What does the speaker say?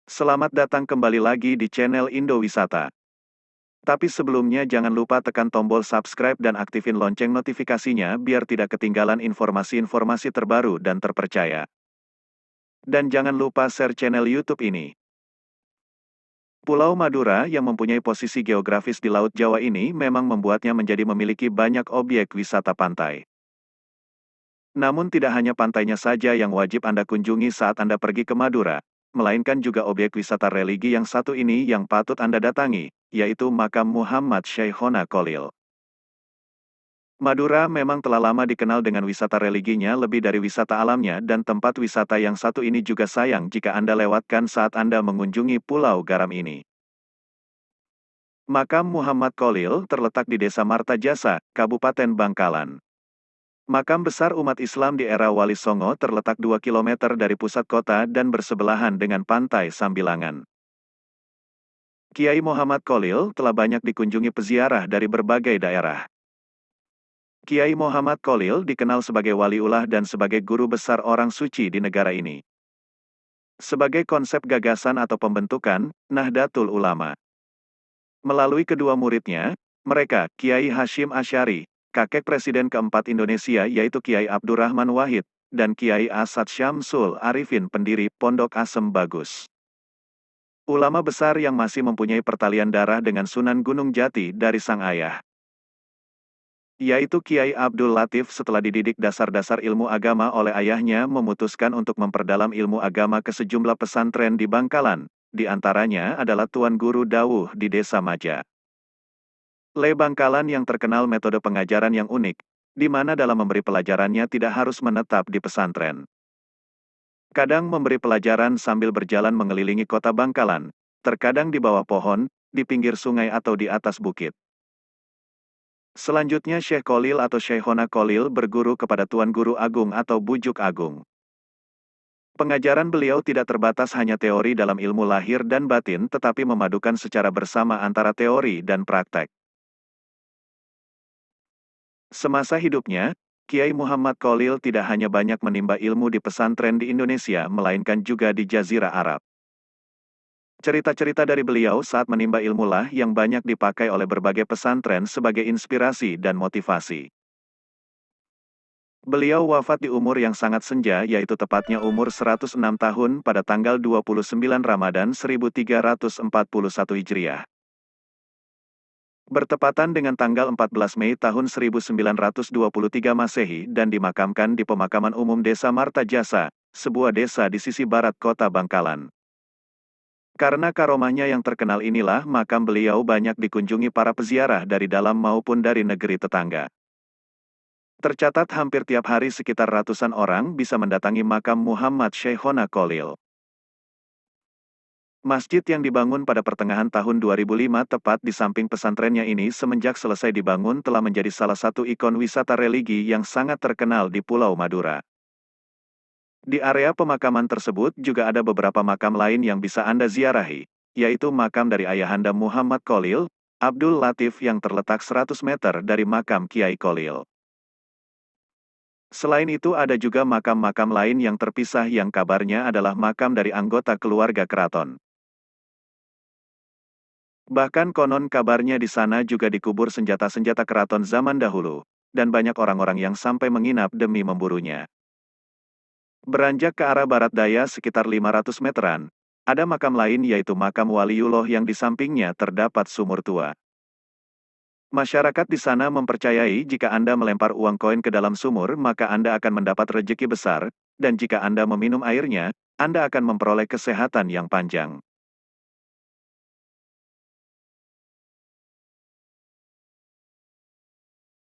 Selamat datang kembali lagi di channel Indo Wisata. Tapi sebelumnya jangan lupa tekan tombol subscribe dan aktifin lonceng notifikasinya biar tidak ketinggalan informasi-informasi terbaru dan terpercaya. Dan jangan lupa share channel YouTube ini. Pulau Madura yang mempunyai posisi geografis di Laut Jawa ini memang membuatnya menjadi memiliki banyak objek wisata pantai. Namun tidak hanya pantainya saja yang wajib Anda kunjungi saat Anda pergi ke Madura, melainkan juga objek wisata religi yang satu ini yang patut Anda datangi, yaitu makam Muhammad Syaihona Khalil. Madura memang telah lama dikenal dengan wisata religinya lebih dari wisata alamnya dan tempat wisata yang satu ini juga sayang jika Anda lewatkan saat Anda mengunjungi Pulau Garam ini. Makam Muhammad Khalil terletak di Desa Martajasa, Kabupaten Bangkalan. Makam besar umat Islam di era Wali Songo terletak 2 km dari pusat kota dan bersebelahan dengan pantai Sambilangan. Kiai Muhammad Khalil telah banyak dikunjungi peziarah dari berbagai daerah. Kiai Muhammad Khalil dikenal sebagai waliullah dan sebagai guru besar orang suci di negara ini. Sebagai konsep gagasan atau pembentukan, Nahdlatul Ulama. Melalui kedua muridnya, mereka, Kiai Hashim Asy'ari, kakek Presiden keempat Indonesia yaitu Kiai Abdurrahman Wahid, dan Kiai Asad Syamsul Arifin pendiri Pondok Asem Bagus. Ulama besar yang masih mempunyai pertalian darah dengan Sunan Gunung Jati dari sang ayah. Yaitu Kiai Abdul Latif setelah dididik dasar-dasar ilmu agama oleh ayahnya memutuskan untuk memperdalam ilmu agama ke sejumlah pesantren di Bangkalan, di antaranya adalah Tuan Guru Dawuh di Desa Maja. Le Bangkalan yang terkenal metode pengajaran yang unik, di mana dalam memberi pelajarannya tidak harus menetap di pesantren. Kadang memberi pelajaran sambil berjalan mengelilingi kota Bangkalan, terkadang di bawah pohon, di pinggir sungai atau di atas bukit. Selanjutnya Syekh Khalil atau Syaihona Khalil berguru kepada Tuan Guru Agung atau Bujuk Agung. Pengajaran beliau tidak terbatas hanya teori dalam ilmu lahir dan batin tetapi memadukan secara bersama antara teori dan praktek. Semasa hidupnya, Kiai Muhammad Khalil tidak hanya banyak menimba ilmu di pesantren di Indonesia melainkan juga di Jazirah Arab. Cerita-cerita dari beliau saat menimba ilmulah yang banyak dipakai oleh berbagai pesantren sebagai inspirasi dan motivasi. Beliau wafat di umur yang sangat senja yaitu tepatnya umur 106 tahun pada tanggal 29 Ramadan 1341 Hijriah. Bertepatan dengan tanggal 14 Mei tahun 1923 Masehi dan dimakamkan di pemakaman umum Desa Martajasa, sebuah desa di sisi barat kota Bangkalan. Karena karomahnya yang terkenal inilah makam beliau banyak dikunjungi para peziarah dari dalam maupun dari negeri tetangga. Tercatat hampir tiap hari sekitar ratusan orang bisa mendatangi makam Muhammad Syaihona Khalil. Masjid yang dibangun pada pertengahan tahun 2005 tepat di samping pesantrennya ini semenjak selesai dibangun telah menjadi salah satu ikon wisata religi yang sangat terkenal di Pulau Madura. Di area pemakaman tersebut juga ada beberapa makam lain yang bisa Anda ziarahi, yaitu makam dari ayahanda Muhammad Khalil, Abdul Latif yang terletak 100 meter dari makam Kiai Khalil. Selain itu ada juga makam-makam lain yang terpisah yang kabarnya adalah makam dari anggota keluarga keraton. Bahkan konon kabarnya di sana juga dikubur senjata-senjata keraton zaman dahulu, dan banyak orang-orang yang sampai menginap demi memburunya. Beranjak ke arah barat daya sekitar 500 meteran, ada makam lain yaitu makam Waliullah yang di sampingnya terdapat sumur tua. Masyarakat di sana mempercayai jika Anda melempar uang koin ke dalam sumur maka Anda akan mendapat rejeki besar, dan jika Anda meminum airnya, Anda akan memperoleh kesehatan yang panjang.